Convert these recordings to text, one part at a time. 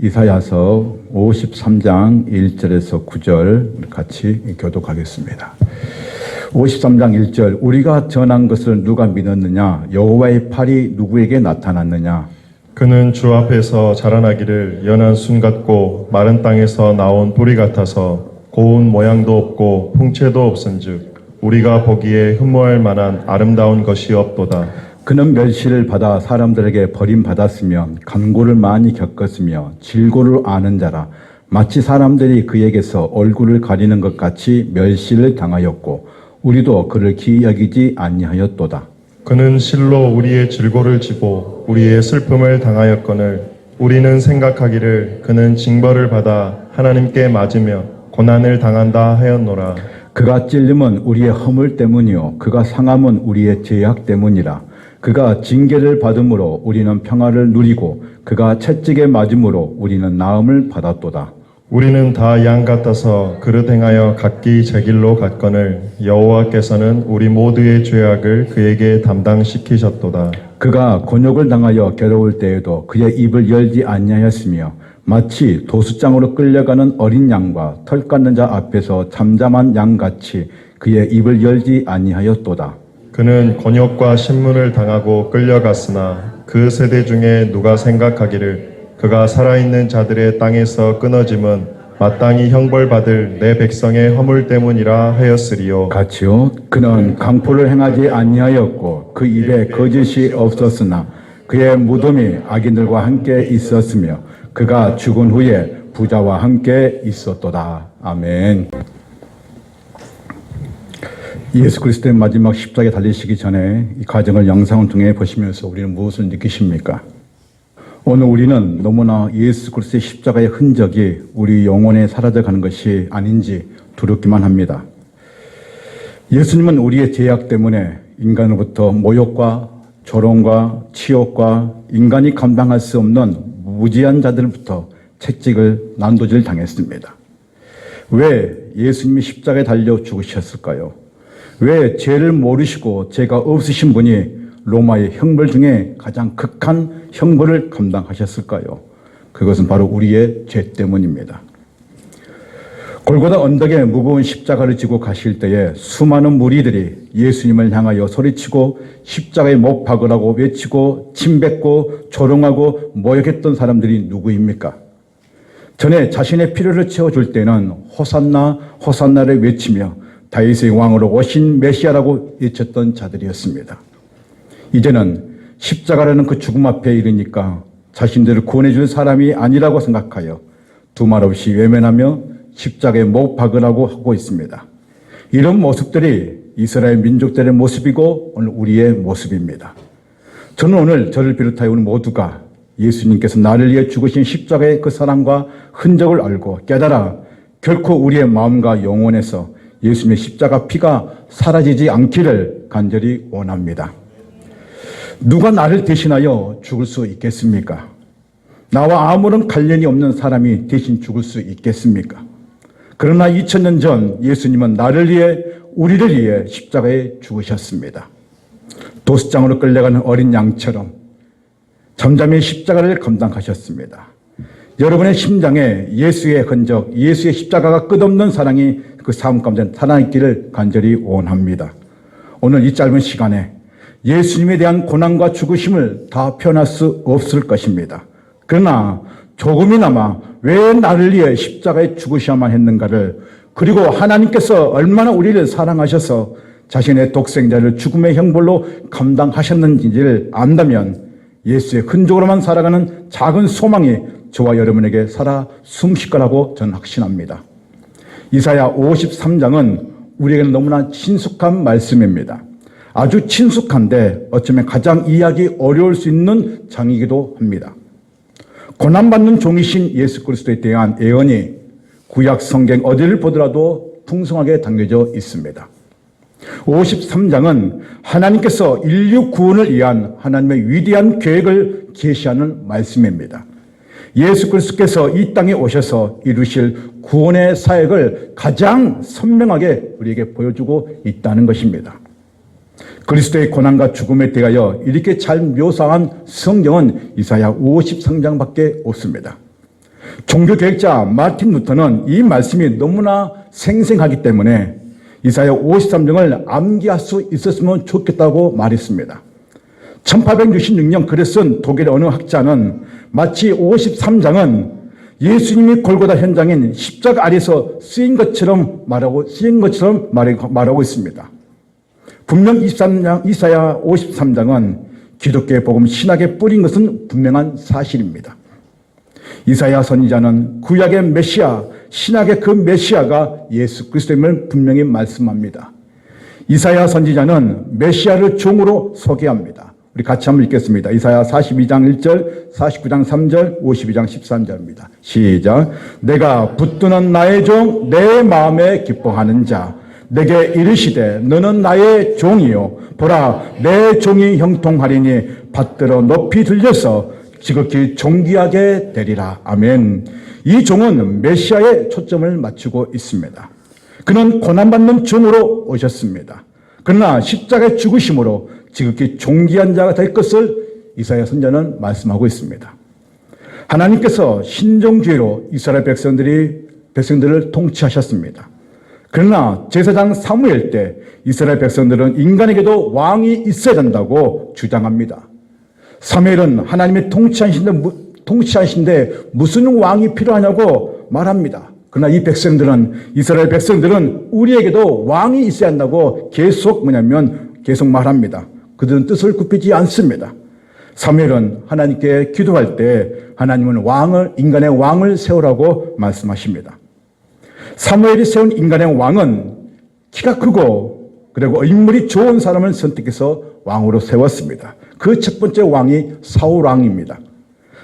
이사야서 53장 1절에서 9절 같이 교독하겠습니다. 53장 1절 우리가 전한 것을 누가 믿었느냐? 여호와의 팔이 누구에게 나타났느냐? 그는 주 앞에서 자라나기를 연한 순 같고 마른 땅에서 나온 뿌리 같아서 고운 모양도 없고 풍채도 없은즉 우리가 보기에 흠모할 만한 아름다운 것이 없도다. 그는 멸시를 받아 사람들에게 버림받았으며 간고를 많이 겪었으며 질고를 아는 자라. 마치 사람들이 그에게서 얼굴을 가리는 것 같이 멸시를 당하였고 우리도 그를 기이 여기지 아니하였도다. 그는 실로 우리의 질고를 지고 우리의 슬픔을 당하였거늘 우리는 생각하기를 그는 징벌을 받아 하나님께 맞으며 고난을 당한다 하였노라. 그가 찔림은 우리의 허물 때문이요 그가 상함은 우리의 죄악 때문이라. 그가 징계를 받음으로 우리는 평화를 누리고 그가 채찍에 맞음으로 우리는 나음을 받았도다. 우리는 다 양 같아서 그릇 행하여 각기 제 길로 갔거늘 여호와께서는 우리 모두의 죄악을 그에게 담당시키셨도다. 그가 곤욕을 당하여 괴로울 때에도 그의 입을 열지 아니하였으며 마치 도수장으로 끌려가는 어린 양과 털 깎는 자 앞에서 잠잠한 양같이 그의 입을 열지 아니하였도다. 그는 곤욕과 신문을 당하고 끌려갔으나 그 세대 중에 누가 생각하기를 그가 살아있는 자들의 땅에서 끊어짐은 마땅히 형벌받을 내 백성의 허물 때문이라 하였으리요. 같이요. 그는 강포를 행하지 아니하였고 그 입에 거짓이 없었으나 그의 무덤이 악인들과 함께 있었으며 그가 죽은 후에 부자와 함께 있었도다. 아멘. 예수 그리스도의 마지막 십자가에 달리시기 전에 이 과정을 영상을 통해 보시면서 우리는 무엇을 느끼십니까? 오늘 우리는 너무나 예수 그리스도의 십자가의 흔적이 우리 영혼에 사라져가는 것이 아닌지 두렵기만 합니다. 예수님은 우리의 죄악 때문에 인간으로부터 모욕과 조롱과 치욕과 인간이 감당할 수 없는 무지한 자들부터 채찍을 난도질 당했습니다. 왜 예수님이 십자가에 달려 죽으셨을까요? 왜 죄를 모르시고 죄가 없으신 분이 로마의 형벌 중에 가장 극한 형벌을 감당하셨을까요? 그것은 바로 우리의 죄 때문입니다. 골고다 언덕에 무거운 십자가를 지고 가실 때에 수많은 무리들이 예수님을 향하여 소리치고 십자가에 못 박으라고 외치고 침뱉고 조롱하고 모욕했던 사람들이 누구입니까? 전에 자신의 필요를 채워줄 때는 호산나 호산나를 외치며 다윗의 왕으로 오신 메시아라고 외쳤던 자들이었습니다. 이제는 십자가라는 그 죽음 앞에 이르니까 자신들을 구원해 줄 사람이 아니라고 생각하여 두말 없이 외면하며 십자가에 못 박으라고 하고 있습니다. 이런 모습들이 이스라엘 민족들의 모습이고 오늘 우리의 모습입니다. 저는 오늘 저를 비롯하여 우리 모두가 예수님께서 나를 위해 죽으신 십자가의 그 사랑과 흔적을 알고 깨달아 결코 우리의 마음과 영혼에서 예수님의 십자가 피가 사라지지 않기를 간절히 원합니다. 누가 나를 대신하여 죽을 수 있겠습니까? 나와 아무런 관련이 없는 사람이 대신 죽을 수 있겠습니까? 그러나 2000년 전 예수님은 나를 위해 우리를 위해 십자가에 죽으셨습니다. 도수장으로 끌려가는 어린 양처럼 잠잠히 십자가를 감당하셨습니다. 여러분의 심장에 예수의 흔적, 예수의 십자가가 끝없는 사랑이 그 삶 가운데 살아있기를 간절히 원합니다. 오늘 이 짧은 시간에 예수님에 대한 고난과 죽으심을 다 표현할 수 없을 것입니다. 그러나 조금이나마 왜 나를 위해 십자가에 죽으셔야만 했는가를, 그리고 하나님께서 얼마나 우리를 사랑하셔서 자신의 독생자를 죽음의 형벌로 감당하셨는지를 안다면 예수의 흔적으로만 살아가는 작은 소망이 저와 여러분에게 살아 숨쉴 거라고 저는 확신합니다. 이사야 53장은 우리에게는 너무나 친숙한 말씀입니다. 아주 친숙한데 어쩌면 가장 이해하기 어려울 수 있는 장이기도 합니다. 고난받는 종이신 예수 그리스도에 대한 예언이 구약 성경 어디를 보더라도 풍성하게 담겨져 있습니다. 53장은 하나님께서 인류 구원을 위한 하나님의 위대한 계획을 계시하는 말씀입니다. 예수 그리스도께서 이 땅에 오셔서 이루실 구원의 사역을 가장 선명하게 우리에게 보여주고 있다는 것입니다. 그리스도의 고난과 죽음에 대하여 이렇게 잘 묘사한 성경은 이사야 53장밖에 없습니다. 종교개혁자 마틴 루터는 이 말씀이 너무나 생생하기 때문에 이사야 53장을 암기할 수 있었으면 좋겠다고 말했습니다. 1866년 글을 쓴 독일의 어느 학자는 마치 53장은 예수님이 골고다 현장인 십자가 아래서 쓰인 것처럼 말하고 있습니다. 분명 이사야 53장은 기독교의 복음 신학에 뿌린 것은 분명한 사실입니다. 이사야 선지자는 구약의 메시아, 신학의 그 메시아가 예수 그리스도임을 분명히 말씀합니다. 이사야 선지자는 메시아를 종으로 소개합니다. 우리 같이 한번 읽겠습니다. 이사야 42장 1절, 49장 3절, 52장 13절입니다. 시작. 내가 붙드는 나의 종, 내 마음에 기뻐하는 자, 내게 이르시되 너는 나의 종이요 보라 내 종이 형통하리니 받들어 높이 들려서 지극히 존귀하게 되리라. 아멘. 이 종은 메시아에 초점을 맞추고 있습니다. 그는 고난받는 종으로 오셨습니다. 그러나 십자가의 죽으심으로 지극히 존귀한 자가 될 것을 이사야 선지자는 말씀하고 있습니다. 하나님께서 신종주의로 이스라엘 백성들을 통치하셨습니다. 그러나 제사장 사무엘 때 이스라엘 백성들은 인간에게도 왕이 있어야 된다고 주장합니다. 사무엘은 하나님이 통치하신데 무슨 왕이 필요하냐고 말합니다. 그러나 이스라엘 백성들은 우리에게도 왕이 있어야 한다고 계속 말합니다. 그들은 뜻을 굽히지 않습니다. 사무엘은 하나님께 기도할 때 하나님은 인간의 왕을 세우라고 말씀하십니다. 사무엘이 세운 인간의 왕은 키가 크고 그리고 인물이 좋은 사람을 선택해서 왕으로 세웠습니다. 그 첫 번째 왕이 사울왕입니다.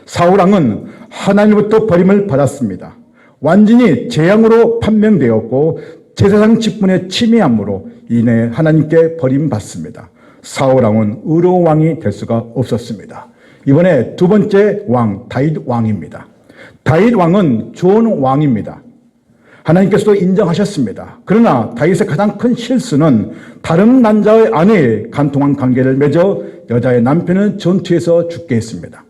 사울왕은 하나님부터 버림을 받았습니다. 완전히 재앙으로 판명되었고 제사장 직분에 침해함으로 인해 하나님께 버림받습니다. 사울왕은 의로운 왕이 될 수가 없었습니다. 이번에 두 번째 왕 다윗 왕입니다. 다윗 왕은 좋은 왕입니다. 하나님께서도 인정하셨습니다. 그러나 다윗의 가장 큰 실수는 다른 남자의 아내에 간통한 관계를 맺어 여자의 남편은 전투에서 죽게 했습니다.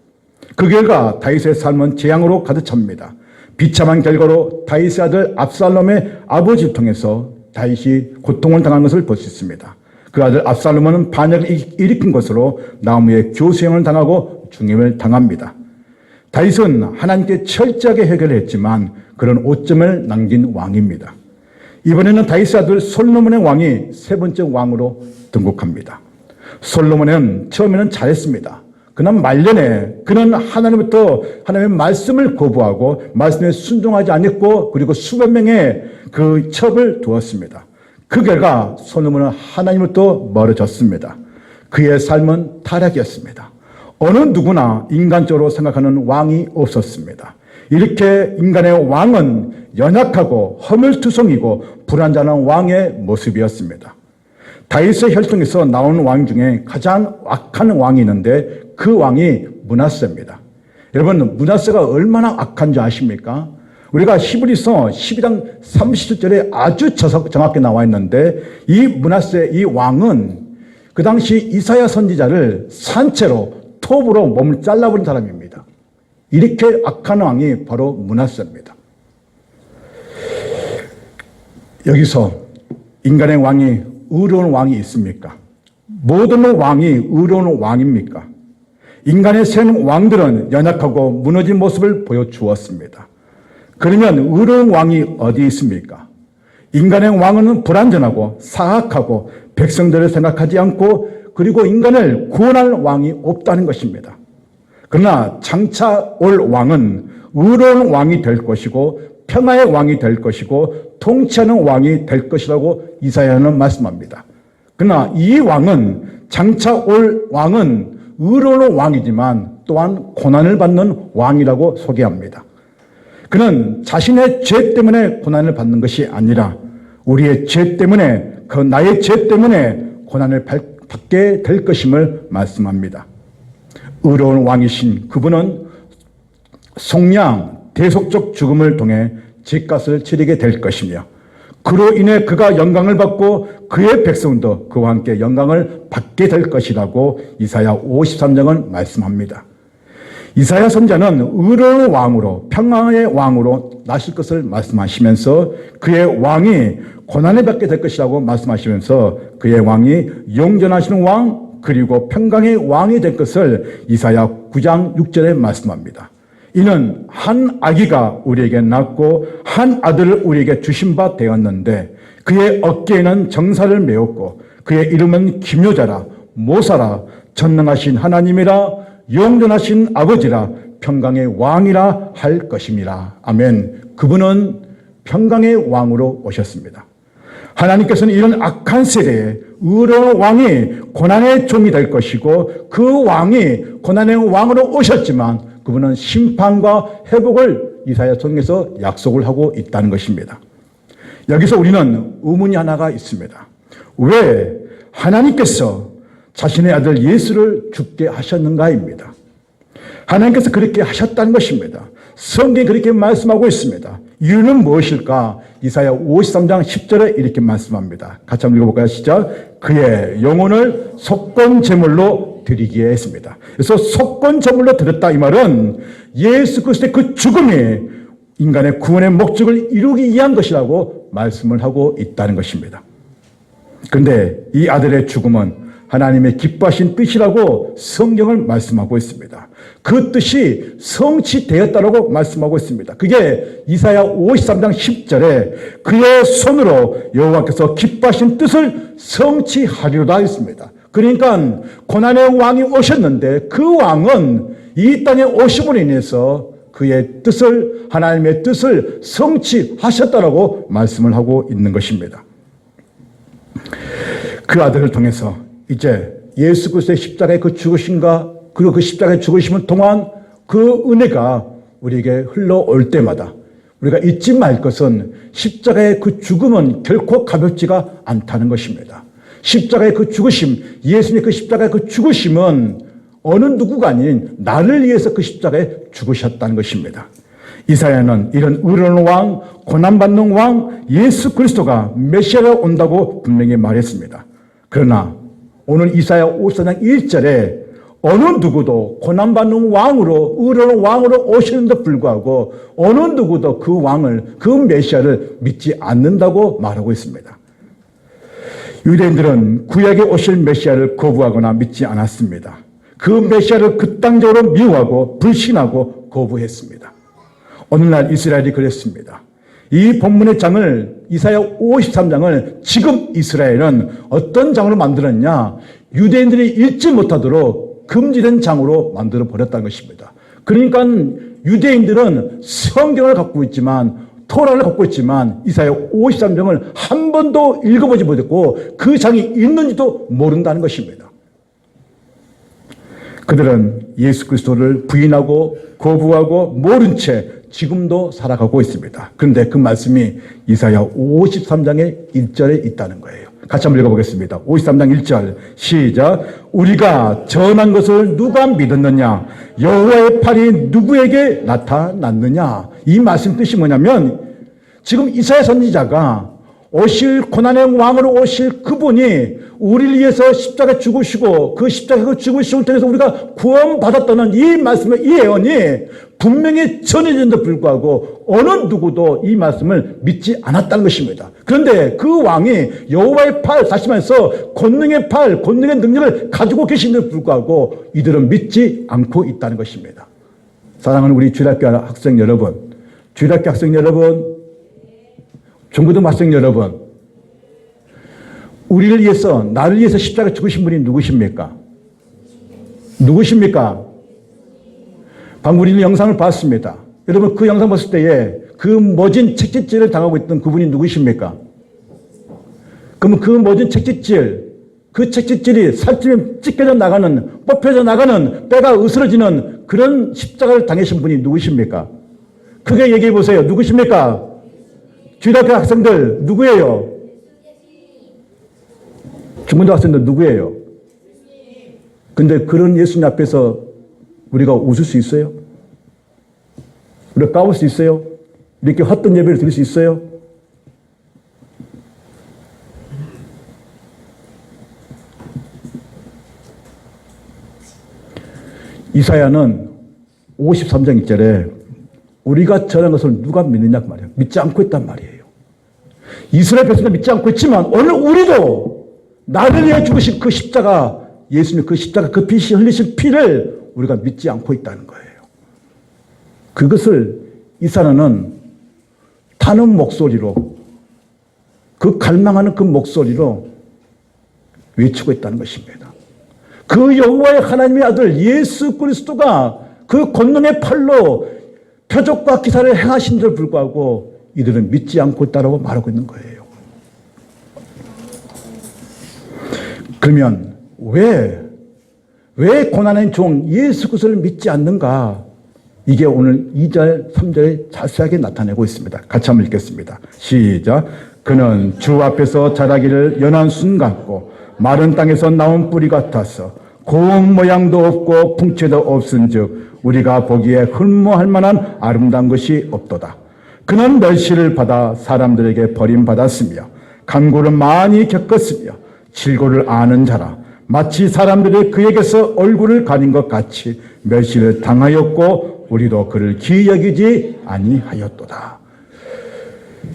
그 결과 다윗의 삶은 재앙으로 가득 찹니다. 비참한 결과로 다윗의 아들 압살롬의 아버지를 통해서 다윗이 고통을 당한 것을 볼 수 있습니다. 그 아들 압살롬은 반역을 일으킨 것으로 나무에 교수형을 당하고 중임을 당합니다. 다윗은 하나님께 철저하게 해결을 했지만 그런 오점을 남긴 왕입니다. 이번에는 다윗의 아들 솔로몬의 왕이 세 번째 왕으로 등극합니다. 솔로몬은 처음에는 잘했습니다. 그는 말년에 그는 하나님의 말씀을 거부하고 말씀에 순종하지 않았고 그리고 수백 명의 그 첩을 두었습니다. 그 결과 솔로몬은 하나님으로부터 멀어졌습니다. 그의 삶은 타락이었습니다. 어느 누구나 인간적으로 생각하는 왕이 없었습니다. 이렇게 인간의 왕은 연약하고 허물투성이고 불완전한 왕의 모습이었습니다. 다윗의 혈통에서 나온 왕 중에 가장 악한 왕이 있는데 그 왕이 므낫세입니다. 여러분 므낫세가 얼마나 악한지 아십니까? 우리가 히브리서 12장 30절에 아주 정확히 나와 있는데 이 므낫세 이 왕은 그 당시 이사야 선지자를 산채로 톱으로 몸을 잘라버린 사람입니다. 이렇게 악한 왕이 바로 므낫세입니다. 여기서 인간의 왕이 의로운 왕이 있습니까? 모든 왕이 의로운 왕입니까? 인간의 센 왕들은 연약하고 무너진 모습을 보여주었습니다. 그러면 의로운 왕이 어디 있습니까? 인간의 왕은 불완전하고 사악하고 백성들을 생각하지 않고 그리고 인간을 구원할 왕이 없다는 것입니다. 그러나 장차 올 왕은 의로운 왕이 될 것이고 평화의 왕이 될 것이고 통치하는 왕이 될 것이라고 이사야는 말씀합니다. 그러나 이 왕은 장차 올 왕은 의로운 왕이지만 또한 고난을 받는 왕이라고 소개합니다. 그는 자신의 죄 때문에 고난을 받는 것이 아니라 우리의 죄 때문에 나의 죄 때문에 고난을 받게 될 것임을 말씀합니다. 의로운 왕이신 그분은 속량 대속적 죽음을 통해 죄값을 치르게 될 것이며 그로 인해 그가 영광을 받고 그의 백성도 그와 함께 영광을 받게 될 것이라고 이사야 53장은 말씀합니다. 이사야 선지자는 의로운 왕으로 평강의 왕으로 나실 것을 말씀하시면서 그의 왕이 고난을 받게 될 것이라고 말씀하시면서 그의 왕이 영존하시는 왕 그리고 평강의 왕이 될 것을 이사야 9장 6절에 말씀합니다. 이는 한 아기가 우리에게 낳고 한 아들을 우리에게 주신 바 되었는데 그의 어깨에는 정사를 메었고 그의 이름은 기묘자라 모사라 전능하신 하나님이라 영존하신 아버지라 평강의 왕이라 할 것임이라. 아멘. 그분은 평강의 왕으로 오셨습니다. 하나님께서는 이런 악한 세대에 의로운 왕이 고난의 종이 될 것이고 그 왕이 고난의 왕으로 오셨지만 그분은 심판과 회복을 이사야 통해서 약속을 하고 있다는 것입니다. 여기서 우리는 의문이 하나가 있습니다. 왜 하나님께서 자신의 아들 예수를 죽게 하셨는가입니다. 하나님께서 그렇게 하셨다는 것입니다. 성경이 그렇게 말씀하고 있습니다. 이유는 무엇일까? 이사야 53장 10절에 이렇게 말씀합니다. 같이 한번 읽어볼까요? 시작. 그의 영혼을 속건 제물로 드리기에 했습니다. 그래서 속건 제물로 드렸다 이 말은 예수 그리스도의 그 죽음이 인간의 구원의 목적을 이루기 위한 것이라고 말씀을 하고 있다는 것입니다. 그런데 이 아들의 죽음은 하나님의 기뻐하신 뜻이라고 성경을 말씀하고 있습니다. 그 뜻이 성취되었다라고 말씀하고 있습니다. 그게 이사야 53장 10절에 그의 손으로 여호와께서 기뻐하신 뜻을 성취하리로다 했습니다. 그러니까 고난의 왕이 오셨는데 그 왕은 이 땅에 오심으로 인해서 그의 뜻을 하나님의 뜻을 성취하셨다라고 말씀을 하고 있는 것입니다. 그 아들을 통해서 이제 예수 그리스도의 십자가의 그 죽으심과 그리고 그 십자가의 죽으심을 통한 그 은혜가 우리에게 흘러올 때마다 우리가 잊지 말 것은 십자가의 그 죽음은 결코 가볍지가 않다는 것입니다. 십자가의 그 죽으심, 예수님의 그 십자가의 그 죽으심은 어느 누구가 아닌 나를 위해서 그 십자가에 죽으셨다는 것입니다. 이사야는 이런 의로운 왕, 고난받는 왕, 예수 그리스도가 메시아가 온다고 분명히 말했습니다. 그러나 오늘 이사야 54장 1절에 어느 누구도 고난받는 왕으로 의로운 왕으로 오시는데 불구하고 어느 누구도 그 왕을 그 메시아를 믿지 않는다고 말하고 있습니다. 유대인들은 구약에 오실 메시아를 거부하거나 믿지 않았습니다. 그 메시아를 극단적으로 미워하고 불신하고 거부했습니다. 오늘날 이스라엘이 그랬습니다. 이 본문의 장을 이사야 53장을 지금 이스라엘은 어떤 장으로 만들었냐? 유대인들이 읽지 못하도록 금지된 장으로 만들어 버렸다는 것입니다. 그러니까 유대인들은 성경을 갖고 있지만 토라를 갖고 있지만 이사야 53장을 한 번도 읽어보지 못했고 그 장이 있는지도 모른다는 것입니다. 그들은 예수 그리스도를 부인하고 거부하고 모른 채 지금도 살아가고 있습니다. 그런데 그 말씀이 이사야 53장의 1절에 있다는 거예요. 같이 한번 읽어보겠습니다. 53장 1절 시작. 우리가 전한 것을 누가 믿었느냐? 여호와의 팔이 누구에게 나타났느냐? 이 말씀 뜻이 뭐냐면 지금 이사야 선지자가 오실 고난의 왕으로 오실 그분이 우리를 위해서 십자가에 죽으시고 그 십자가에 그 죽으심을 통해서 우리가 구원받았다는 이 말씀의 이 예언이 분명히 전해진데도 불구하고 어느 누구도 이 말씀을 믿지 않았다는 것입니다. 그런데 그 왕이 여호와의 팔, 다시 말해서 권능의 팔, 권능의 능력을 가지고 계신데도 불구하고 이들은 믿지 않고 있다는 것입니다. 사랑하는 우리 주일학교 학생 여러분, 주일학교 학생 여러분, 중고등학생 여러분, 우리를 위해서, 나를 위해서 십자가에 죽으신 분이 누구십니까? 누구십니까? 방금 우리는 영상을 봤습니다. 여러분 그 영상 봤을 때에 그 모진 책짓질을 당하고 있던 그분이 누구십니까? 그러면 그 모진 책짓질, 그 책짓질이 살찌면 찢겨져 나가는, 뽑혀져 나가는, 뼈가 으스러지는 그런 십자가를 당하신 분이 누구십니까? 크게 얘기해 보세요. 누구십니까? 주일학교 학생들 누구예요? 중고등 학생들 누구예요? 근데 그런 예수님 앞에서 우리가 웃을 수 있어요? 우리가 까볼 수 있어요? 이렇게 헛된 예배를 드릴 수 있어요? 이사야는 53장 1절에 우리가 전한 것을 누가 믿느냐 그 말이에요. 믿지 않고 있단 말이에요. 이스라엘 백성도 믿지 않고 있지만 오늘 우리도 나를 위해 죽으신 그 십자가, 예수님 그 십자가 그 빛이 흘리신 피를 우리가 믿지 않고 있다는 거예요. 그것을 이사야는 타는 목소리로, 그 갈망하는 그 목소리로 외치고 있다는 것입니다. 그 여호와의 하나님의 아들 예수 그리스도가 그 권능의 팔로 표적과 기사를 행하신 줄 불구하고 이들은 믿지 않고 있다고 말하고 있는 거예요. 그러면 왜 고난의 종 예수 그리스도를 믿지 않는가? 이게 오늘 2절, 3절에 자세하게 나타내고 있습니다. 같이 한번 읽겠습니다. 시작. 그는 주 앞에서 자라기를 연한 순 같고 마른 땅에서 나온 뿌리 같아서 고운 모양도 없고 풍채도 없은즉 우리가 보기에 흠모할 만한 아름다운 것이 없도다. 그는 멸시를 받아 사람들에게 버림받았으며 간고를 많이 겪었으며 질고를 아는 자라. 마치 사람들이 그에게서 얼굴을 가린 것 같이 멸시를 당하였고 우리도 그를 귀히 여기지 아니하였도다.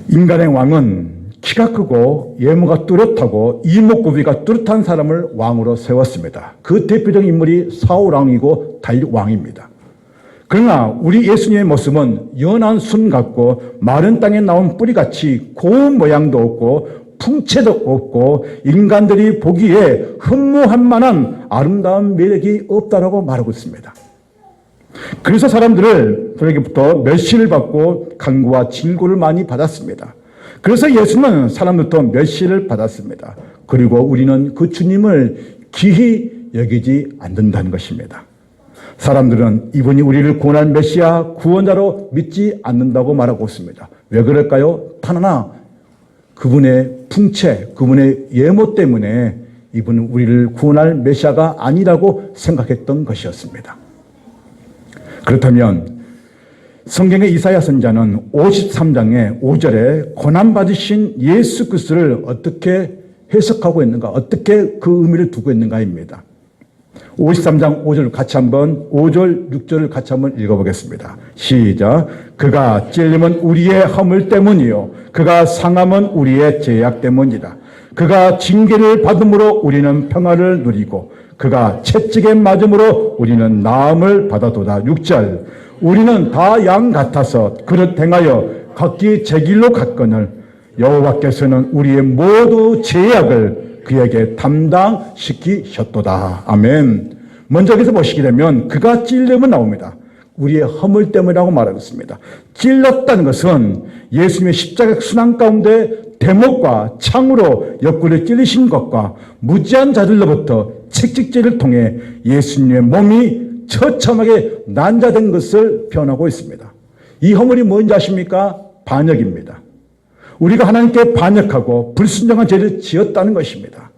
인간의 왕은 키가 크고 외모가 뚜렷하고 이목구비가 뚜렷한 사람을 왕으로 세웠습니다. 그 대표적인 인물이 사울 왕이고 다윗 왕입니다. 그러나 우리 예수님의 모습은 연한 순 같고 마른 땅에 나온 뿌리같이 고운 모양도 없고 풍채도 없고 인간들이 보기에 흠모할 만한 아름다운 매력이 없다라고 말하고 있습니다. 그래서 사람들에게부터 멸시를 받고 간구와 질고를 많이 받았습니다. 그래서 예수님은 사람들부터 멸시를 받았습니다. 그리고 우리는 그 주님을 귀히 여기지 않는다는 것입니다. 사람들은 이분이 우리를 구원할 메시아 구원자로 믿지 않는다고 말하고 있습니다. 왜 그럴까요? 단 하나, 그분의 풍채, 그분의 외모 때문에 이분은 우리를 구원할 메시아가 아니라고 생각했던 것이었습니다. 그렇다면 성경의 이사야 선지자는 53장의 5절에 고난받으신 예수 그리스도를 어떻게 해석하고 있는가, 어떻게 그 의미를 두고 있는가입니다. 53장 5절 같이 한번, 5절 6절을 같이 한번 읽어보겠습니다. 시작. 그가 찔림은 우리의 허물 때문이요 그가 상함은 우리의 죄악 때문이다. 그가 징계를 받음으로 우리는 평화를 누리고 그가 채찍에 맞음으로 우리는 나음을 받아도다. 6절. 우리는 다 양 같아서 그릇 행하여 각기 제 길로 갔거늘 여호와께서는 우리의 모두 죄악을 그에게 담당시키셨도다. 아멘. 먼저 여기서 보시게 되면 그가 찔림은 나옵니다. 우리의 허물 때문이라고 말하고 있습니다. 찔렸다는 것은 예수님의 십자가 순환 가운데 대목과 창으로 옆구리를 찔리신 것과 무지한 자들로부터 채찍질을 통해 예수님의 몸이 처참하게 난자된 것을 표현하고 있습니다. 이 허물이 뭔지 아십니까? 반역입니다. 우리가 하나님께 반역하고 불순종한 죄를 지었다는 것입니다.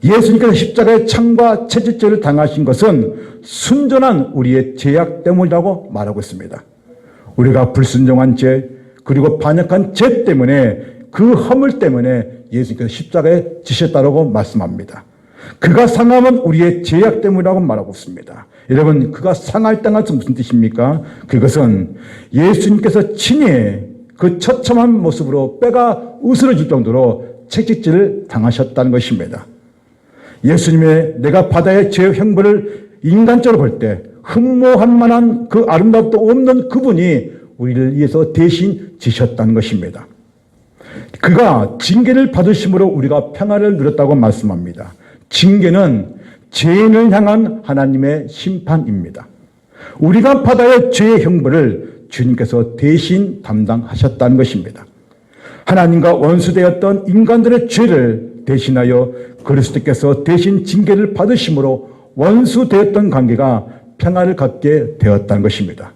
예수님께서 십자가의 창과 채찍질을 당하신 것은 순전한 우리의 죄악 때문이라고 말하고 있습니다. 우리가 불순종한 죄 그리고 반역한 죄 때문에 그 허물 때문에 예수님께서 십자가에 지셨다고 말씀합니다. 그가 상함은 우리의 죄악 때문이라고 말하고 있습니다. 여러분, 그가 상할 땅은 무슨 뜻입니까? 그것은 예수님께서 친히 그 처참한 모습으로 뼈가 으스러질 정도로 채찍질을 당하셨다는 것입니다. 예수님의 내가 바다의 죄 형벌을 인간적으로 볼 때 흠모할 만한 그 아름답도 없는 그분이 우리를 위해서 대신 지셨다는 것입니다. 그가 징계를 받으심으로 우리가 평화를 누렸다고 말씀합니다. 징계는 죄인을 향한 하나님의 심판입니다. 우리가 바다의 죄의 형벌을 주님께서 대신 담당하셨다는 것입니다. 하나님과 원수되었던 인간들의 죄를 대신하여 그리스도께서 대신 징계를 받으심으로 원수되었던 관계가 평화를 갖게 되었다는 것입니다.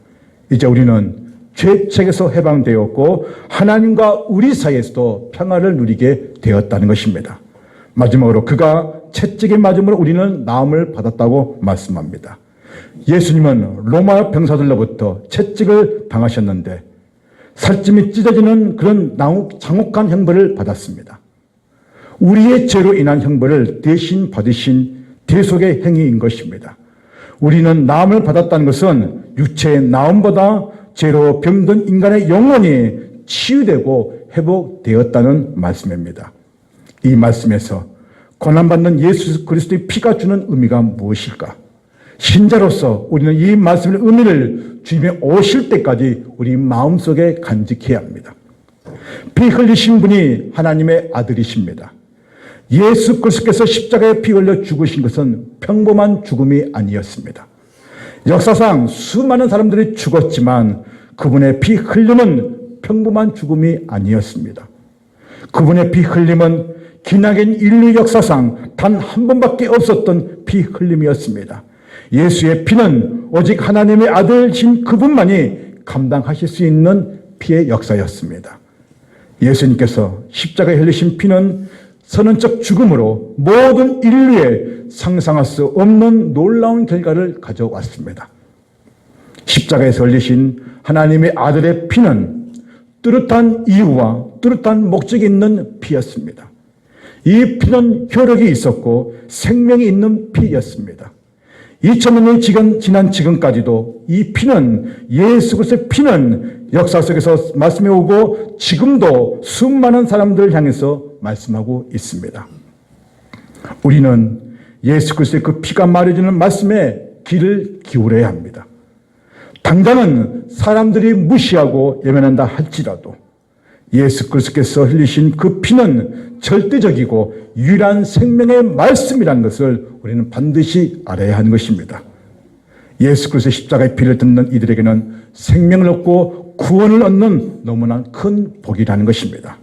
이제 우리는 죄책에서 해방되었고 하나님과 우리 사이에서도 평화를 누리게 되었다는 것입니다. 마지막으로 그가 채찍에 맞음으로 우리는 나음을 받았다고 말씀합니다. 예수님은 로마 병사들로부터 채찍을 당하셨는데 살찜이 찢어지는 그런 장혹한 형벌을 받았습니다. 우리의 죄로 인한 형벌을 대신 받으신 대속의 행위인 것입니다. 우리는 나음을 받았다는 것은 육체의 나음보다 죄로 병든 인간의 영혼이 치유되고 회복되었다는 말씀입니다. 이 말씀에서 고난받는 예수 그리스도의 피가 주는 의미가 무엇일까? 신자로서 우리는 이 말씀의 의미를 주님이 오실 때까지 우리 마음속에 간직해야 합니다. 피 흘리신 분이 하나님의 아들이십니다. 예수 그리스도께서 십자가에 피 흘려 죽으신 것은 평범한 죽음이 아니었습니다. 역사상 수많은 사람들이 죽었지만 그분의 피 흘림은 평범한 죽음이 아니었습니다. 그분의 피 흘림은 기나긴 인류 역사상 단 한 번밖에 없었던 피 흘림이었습니다. 예수의 피는 오직 하나님의 아들이신 그분만이 감당하실 수 있는 피의 역사였습니다. 예수님께서 십자가에 흘리신 피는 선언적 죽음으로 모든 인류에 상상할 수 없는 놀라운 결과를 가져왔습니다. 십자가에서 흘리신 하나님의 아들의 피는 뚜렷한 이유와 뚜렷한 목적이 있는 피였습니다. 이 피는 효력이 있었고 생명이 있는 피였습니다. 2000년이 지난 지금까지도 이 피는, 예수 그리스도의 피는 역사 속에서 말씀해 오고 지금도 수많은 사람들을 향해서 말씀하고 있습니다. 우리는 예수 그리스도의 그 피가 말해주는 말씀에 귀를 기울여야 합니다. 당장은 사람들이 무시하고 외면한다 할지라도 예수 그리스도께서 흘리신 그 피는 절대적이고 유일한 생명의 말씀이라는 것을 우리는 반드시 알아야 하는 것입니다. 예수 그리스도의 십자가의 피를 듣는 이들에게는 생명을 얻고 구원을 얻는 너무나 큰 복이라는 것입니다.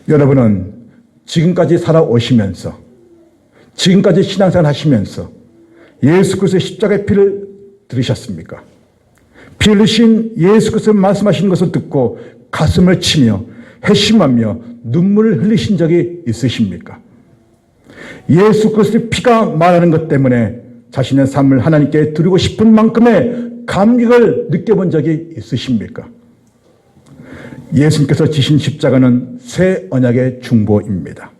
여러분은 지금까지 살아오시면서, 지금까지 신앙생활 하시면서 예수 그리스도의 십자가의 피를 들으셨습니까? 피 흘리신 예수 그리스도의 말씀하시는 것을 듣고 가슴을 치며 회심하며 눈물을 흘리신 적이 있으십니까? 예수 그리스도의 피가 말하는 것 때문에 자신의 삶을 하나님께 드리고 싶은 만큼의 감격을 느껴본 적이 있으십니까? 예수님께서 지신 십자가는 새 언약의 중보입니다.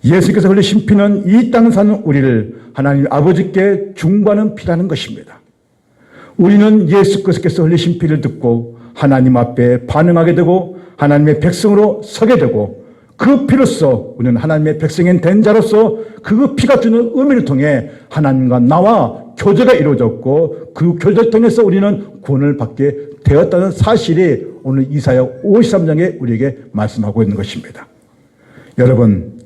예수님께서 흘리신 피는 이 땅에 사는 우리를 하나님 아버지께 중보하는 피라는 것입니다. 우리는 예수 그리스도께서 흘리신 피를 듣고 하나님 앞에 반응하게 되고 하나님의 백성으로 서게 되고 그 피로써 우리는 하나님의 백성이 된 자로서 그 피가 주는 의미를 통해 하나님과 나와 교제가 이루어졌고 그 교제를 통해서 우리는 구원을 받게 되었다는 사실이 오늘 이사야 53장에 우리에게 말씀하고 있는 것입니다. 여러분,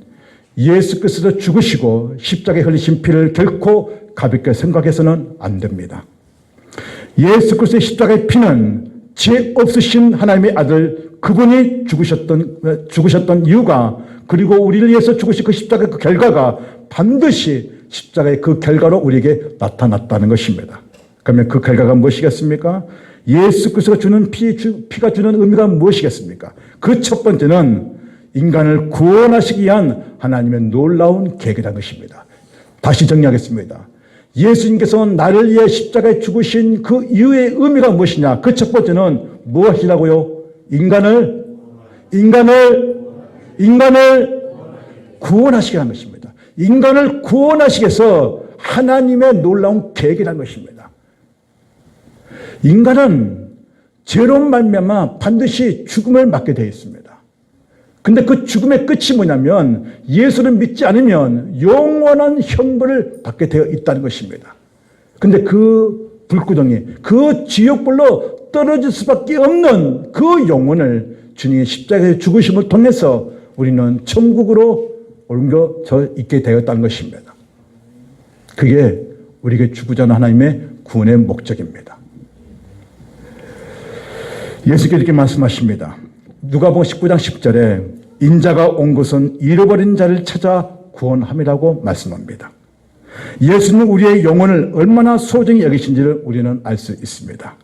예수 그리스도 죽으시고 십자가에 흘리신 피를 결코 가볍게 생각해서는 안 됩니다. 예수 그리스도의 십자가의 피는 죄 없으신 하나님의 아들 그분이 죽으셨던 이유가, 그리고 우리를 위해서 죽으신 그 십자가의 그 결과가 반드시 십자가의 그 결과로 우리에게 나타났다는 것입니다. 그러면 그 결과가 무엇이겠습니까? 예수 그리스도가 주는 피가 주는 의미가 무엇이겠습니까? 그 첫 번째는 인간을 구원하시기 위한 하나님의 놀라운 계획이라는 것입니다. 다시 정리하겠습니다. 예수님께서 나를 위해 십자가에 죽으신 그 이유의 의미가 무엇이냐? 그 첫 번째는 무엇이라고요? 인간을 구원하시게 하는 것입니다. 인간을 구원하시기 위해서 하나님의 놀라운 계획이라는 것입니다. 인간은 죄로 말미암아 반드시 죽음을 맞게 되어 있습니다. 근데 그 죽음의 끝이 뭐냐면 예수를 믿지 않으면 영원한 형벌을 받게 되어 있다는 것입니다. 근데 그 불구덩이, 그 지옥불로 떨어질 수밖에 없는 그 영혼을 주님의 십자가의 죽으심을 통해서 우리는 천국으로 옮겨져 있게 되었다는 것입니다. 그게 우리에게 주고자 하는 하나님의 구원의 목적입니다. 예수께서 이렇게 말씀하십니다. 누가복음 19장 10절에 인자가 온 것은 잃어버린 자를 찾아 구원함이라고 말씀합니다. 예수는 우리의 영혼을 얼마나 소중히 여기신지를 우리는 알 수 있습니다.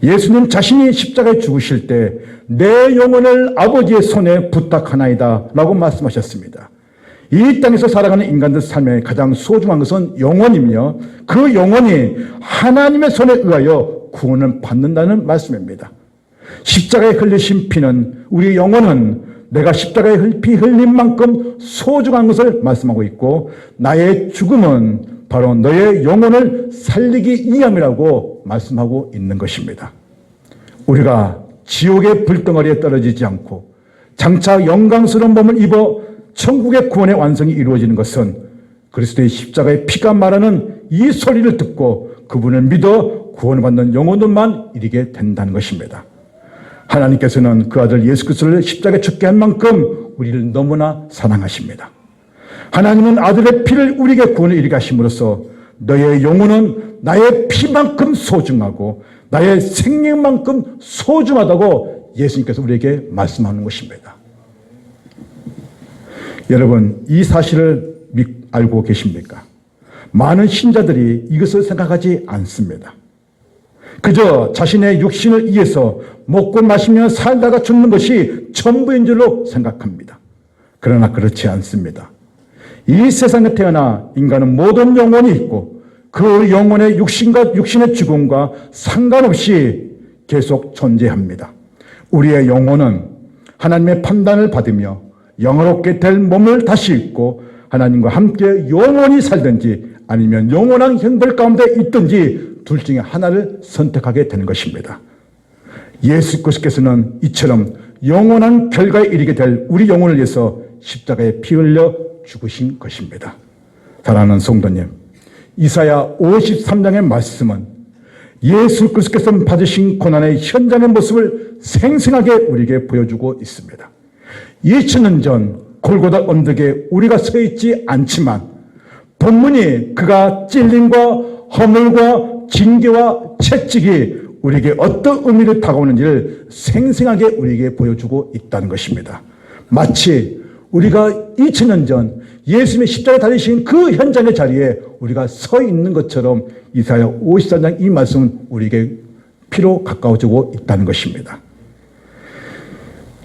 예수님 자신이 십자가에 죽으실 때 내 영혼을 아버지의 손에 부탁하나이다 라고 말씀하셨습니다. 이 땅에서 살아가는 인간들 삶에 가장 소중한 것은 영혼이며 그 영혼이 하나님의 손에 의하여 구원을 받는다는 말씀입니다. 십자가에 흘리신 피는, 우리의 영혼은 내가 십자가에 피 흘린 만큼 소중한 것을 말씀하고 있고, 나의 죽음은 바로 너의 영혼을 살리기 위함이라고 말씀하고 있는 것입니다. 우리가 지옥의 불덩어리에 떨어지지 않고 장차 영광스러운 몸을 입어 천국의 구원의 완성이 이루어지는 것은 그리스도의 십자가의 피가 말하는 이 소리를 듣고 그분을 믿어 구원받는 영혼들만 이르게 된다는 것입니다. 하나님께서는 그 아들 예수 그리스도를 십자가에 죽게 한 만큼 우리를 너무나 사랑하십니다. 하나님은 아들의 피를 우리에게 구원을 이르게 하심으로써 너의 영혼은 나의 피만큼 소중하고 나의 생명만큼 소중하다고 예수님께서 우리에게 말씀하는 것입니다. 여러분, 이 사실을 알고 계십니까? 많은 신자들이 이것을 생각하지 않습니다. 그저 자신의 육신을 위해서 먹고 마시며 살다가 죽는 것이 전부인 줄로 생각합니다. 그러나 그렇지 않습니다. 이 세상에 태어나 인간은 모든 영혼이 있고 그 영혼의 육신의 죽음과 상관없이 계속 존재합니다. 우리의 영혼은 하나님의 판단을 받으며 영화롭게 될 몸을 다시 입고 하나님과 함께 영원히 살든지 아니면 영원한 형벌 가운데 있든지 둘 중에 하나를 선택하게 되는 것입니다. 예수 그리스도께서는 이처럼 영원한 결과에 이르게 될 우리 영혼을 위해서 십자가에 피 흘려 죽으신 것입니다. 사랑하는 성도님, 이사야 53장의 말씀은 예수 그리스도께서 받으신 고난의 현장의 모습을 생생하게 우리에게 보여주고 있습니다. 2000년 전 골고다 언덕에 우리가 서 있지 않지만 본문이 그가 찔림과 허물과 징계와 채찍이 우리에게 어떤 의미를 다가오는지를 생생하게 우리에게 보여주고 있다는 것입니다. 마치 우리가 2000년 전 예수님의 십자가에 달리신 그 현장의 자리에 우리가 서 있는 것처럼 이사야 54장 이 말씀은 우리에게 피로 가까워지고 있다는 것입니다.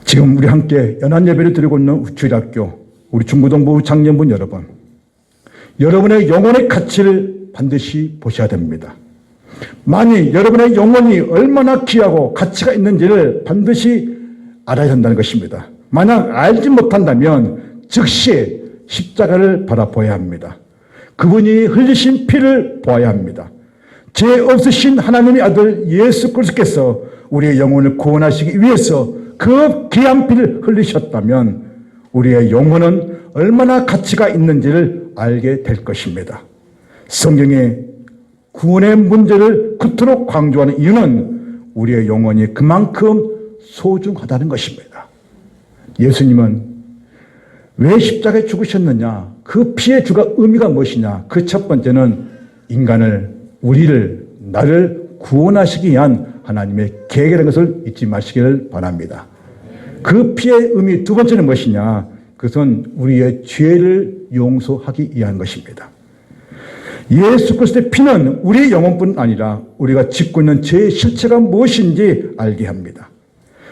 지금 우리 함께 연합예배를 드리고 있는 주일학교 우리 중고등부 장년분 여러분, 여러분의 영혼의 가치를 반드시 보셔야 됩니다. 만일 여러분의 영혼이 얼마나 귀하고 가치가 있는지를 반드시 알아야 한다는 것입니다. 만약 알지 못한다면 즉시 십자가를 바라보아야 합니다. 그분이 흘리신 피를 보아야 합니다. 죄 없으신 하나님의 아들 예수 그리스도께서 우리의 영혼을 구원하시기 위해서 그 귀한 피를 흘리셨다면 우리의 영혼은 얼마나 가치가 있는지를 알게 될 것입니다. 성경의 구원의 문제를 그토록 강조하는 이유는 우리의 영혼이 그만큼 소중하다는 것입니다. 예수님은 왜 십자가에 죽으셨느냐? 그 피의 주가 의미가 무엇이냐? 그 첫 번째는 인간을, 우리를, 나를 구원하시기 위한 하나님의 계획이라는 것을 잊지 마시기를 바랍니다. 그 피의 의미 두 번째는 무엇이냐? 그것은 우리의 죄를 용서하기 위한 것입니다. 예수 그리스도의 피는 우리의 영혼뿐 아니라 우리가 짓고 있는 죄의 실체가 무엇인지 알게 합니다.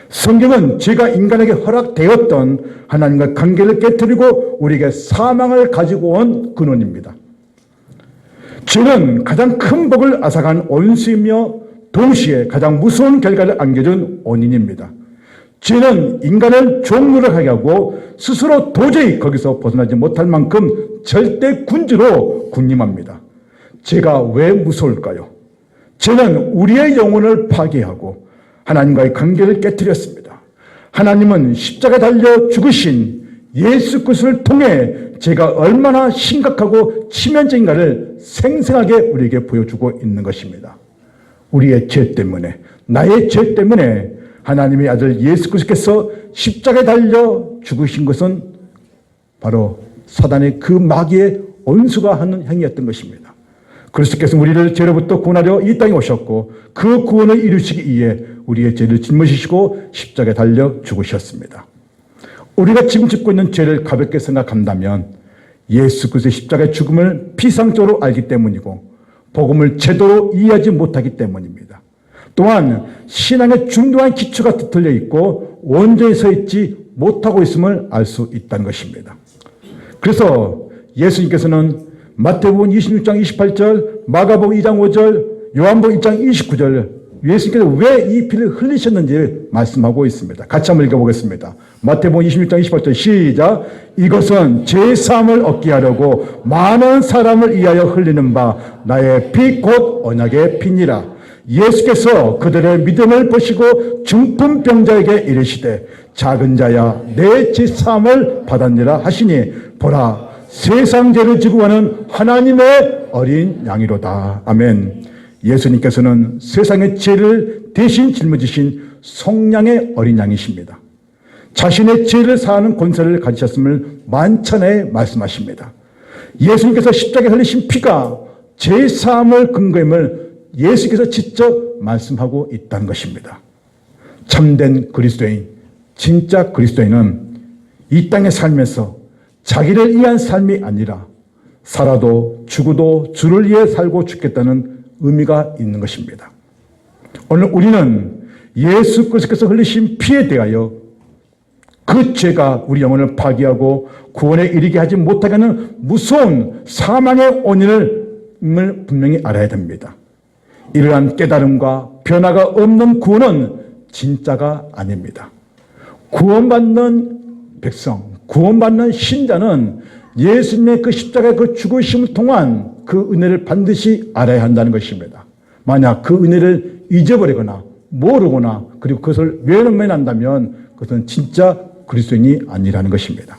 성경은 죄가 인간에게 허락되었던 하나님과 관계를 깨뜨리고 우리에게 사망을 가지고 온 근원입니다. 죄는 가장 큰 복을 앗아간 원수이며 동시에 가장 무서운 결과를 안겨준 원인입니다. 죄는 인간을 종노릇하게 하고 스스로 도저히 거기서 벗어나지 못할 만큼 절대 군주로 군림합니다. 죄가 왜 무서울까요? 죄는 우리의 영혼을 파괴하고 하나님과의 관계를 깨뜨렸습니다. 하나님은 십자가에 달려 죽으신 예수 그리스도를 통해 죄가 얼마나 심각하고 치명적인가를 생생하게 우리에게 보여주고 있는 것입니다. 우리의 죄 때문에, 나의 죄 때문에 하나님의 아들 예수 그리스도께서 십자가에 달려 죽으신 것은 바로 사단의 그 마귀의 원수가 하는 행위였던 것입니다. 그리스도께서 우리를 죄로부터 구원하려 이 땅에 오셨고 그 구원을 이루시기 위해 우리의 죄를 짊어지시고 십자가에 달려 죽으셨습니다. 우리가 지금 짓고 있는 죄를 가볍게 생각한다면 예수 그리스도의 십자가의 죽음을 피상적으로 알기 때문이고 복음을 제대로 이해하지 못하기 때문입니다. 또한 신앙의 중요한 기초가 뒤틀려 있고 원전에 서 있지 못하고 있음을 알 수 있다는 것입니다. 그래서 예수님께서는 마태복음 26장 28절, 마가복음 2장 5절, 요한복음 1장 29절 예수님께서 왜 이 피를 흘리셨는지 말씀하고 있습니다. 같이 한번 읽어보겠습니다. 마태복음 26장 28절 시작. 이것은 제3을 얻게 하려고 많은 사람을 위하여 흘리는 바 나의 피 곧 언약의 피니라. 예수께서 그들의 믿음을 보시고 중풍병자에게 이르시되 작은 자야 내 제3을 받았니라 하시니 보라 세상 죄를 지고 가는 하나님의 어린 양이로다. 아멘. 예수님께서는 세상의 죄를 대신 짊어지신 속량의 어린 양이십니다. 자신의 죄를 사하는 권세를 가지셨음을 만찬에 말씀하십니다. 예수님께서 십자가에 흘리신 피가 죄 사함을 근거임을 예수께서 직접 말씀하고 있다는 것입니다. 참된 그리스도인, 진짜 그리스도인은 이 땅에 살면서 자기를 위한 삶이 아니라 살아도 죽어도 주를 위해 살고 죽겠다는 의미가 있는 것입니다. 오늘 우리는 예수 그리스도께서 흘리신 피에 대하여 그 죄가 우리 영혼을 파괴하고 구원에 이르게 하지 못하게 하는 무서운 사망의 원인을 분명히 알아야 됩니다. 이러한 깨달음과 변화가 없는 구원은 진짜가 아닙니다. 구원받는 백성, 구원받는 신자는 예수님의 그 십자가의 그 죽으심을 통한 그 은혜를 반드시 알아야 한다는 것입니다. 만약 그 은혜를 잊어버리거나 모르거나 그리고 그것을 외면한다면 그것은 진짜 그리스도인이 아니라는 것입니다.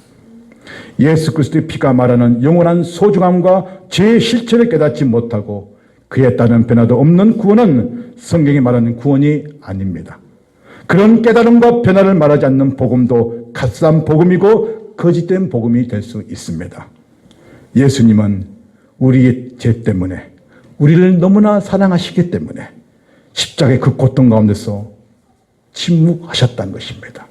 예수 그리스도의 피가 말하는 영원한 소중함과 죄의 실체를 깨닫지 못하고 그에 따른 변화도 없는 구원은 성경이 말하는 구원이 아닙니다. 그런 깨달음과 변화를 말하지 않는 복음도 갓산 복음이고 거짓된 복음이 될 수 있습니다. 예수님은 우리의 죄 때문에 우리를 너무나 사랑하시기 때문에 십자가의 그 고통 가운데서 침묵하셨다는 것입니다.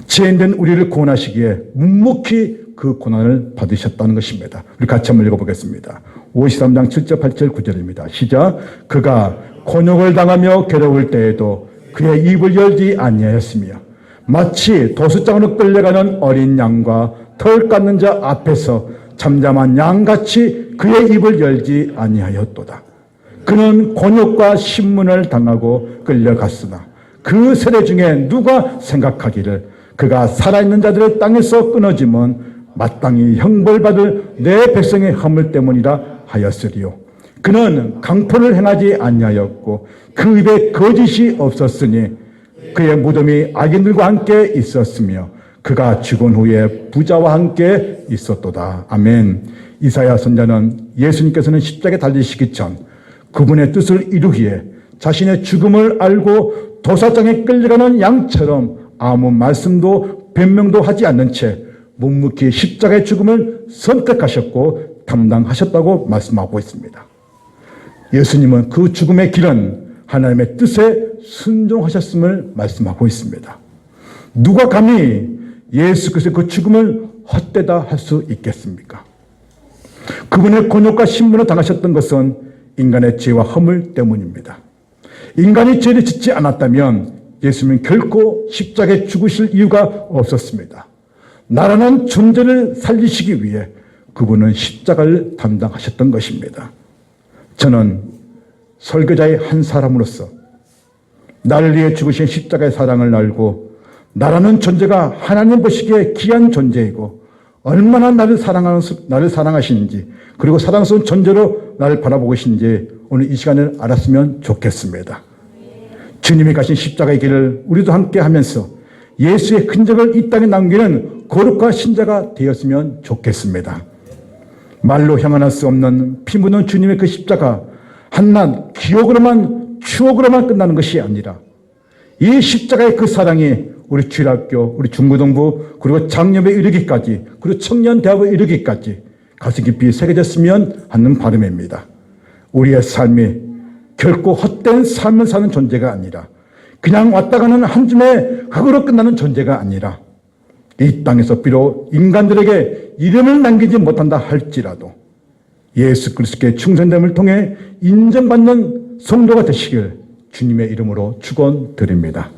죄인된 우리를 구원하시기에 묵묵히 그 고난을 받으셨다는 것입니다. 우리 같이 한번 읽어보겠습니다. 53장 7절 8절 9절입니다. 시작. 그가 곤욕을 당하며 괴로울 때에도 그의 입을 열지 아니하였으며 마치 도수장으로 끌려가는 어린 양과 털 깎는 자 앞에서 잠잠한 양같이 그의 입을 열지 아니하였도다. 그는 곤욕과 신문을 당하고 끌려갔으나 그 세대 중에 누가 생각하기를 그가 살아있는 자들의 땅에서 끊어지면 마땅히 형벌받을 내 백성의 허물 때문이라 하였으리요. 그는 강포를 행하지 아니하였고 그 입에 거짓이 없었으니 그의 무덤이 악인들과 함께 있었으며 그가 죽은 후에 부자와 함께 있었도다. 아멘. 이사야 선자는 예수님께서는 십자가에 달리시기 전 그분의 뜻을 이루기에 자신의 죽음을 알고 도사장에 끌려가는 양처럼 아무 말씀도 변명도 하지 않는 채 묵묵히 십자가의 죽음을 선택하셨고 담당하셨다고 말씀하고 있습니다. 예수님은 그 죽음의 길은 하나님의 뜻에 순종하셨음을 말씀하고 있습니다. 누가 감히 예수 그리스도의 그 죽음을 헛되다 할 수 있겠습니까? 그분의 곤욕과 신문을 당하셨던 것은 인간의 죄와 허물 때문입니다. 인간이 죄를 짓지 않았다면 예수님은 결코 십자가에 죽으실 이유가 없었습니다. 나라는 존재를 살리시기 위해 그분은 십자가를 담당하셨던 것입니다. 저는 설교자의 한 사람으로서 나를 위해 죽으신 십자가의 사랑을 알고 나라는 존재가 하나님 보시기에 귀한 존재이고 얼마나 나를 사랑하시는지 그리고 사랑스러운 존재로 나를 바라보고 계신지 오늘 이 시간을 알았으면 좋겠습니다. 주님이 가신 십자가의 길을 우리도 함께 하면서 예수의 흔적을 이 땅에 남기는 거룩한 신자가 되었으면 좋겠습니다. 말로 형언할 수 없는 피 묻은 주님의 그 십자가 한낱 기억으로만 추억으로만 끝나는 것이 아니라 이 십자가의 그 사랑이 우리 주일학교, 우리 중고등부, 그리고 장년에 이르기까지, 그리고 청년대학에 이르기까지 가슴 깊이 새겨졌으면 하는 바람입니다. 우리의 삶이 결코 헛된 삶을 사는 존재가 아니라 그냥 왔다 가는 한 줌의 흙으로 끝나는 존재가 아니라 이 땅에서 비록 인간들에게 이름을 남기지 못한다 할지라도 예수 그리스도의 충성됨을 통해 인정받는 성도가 되시길 주님의 이름으로 축원드립니다.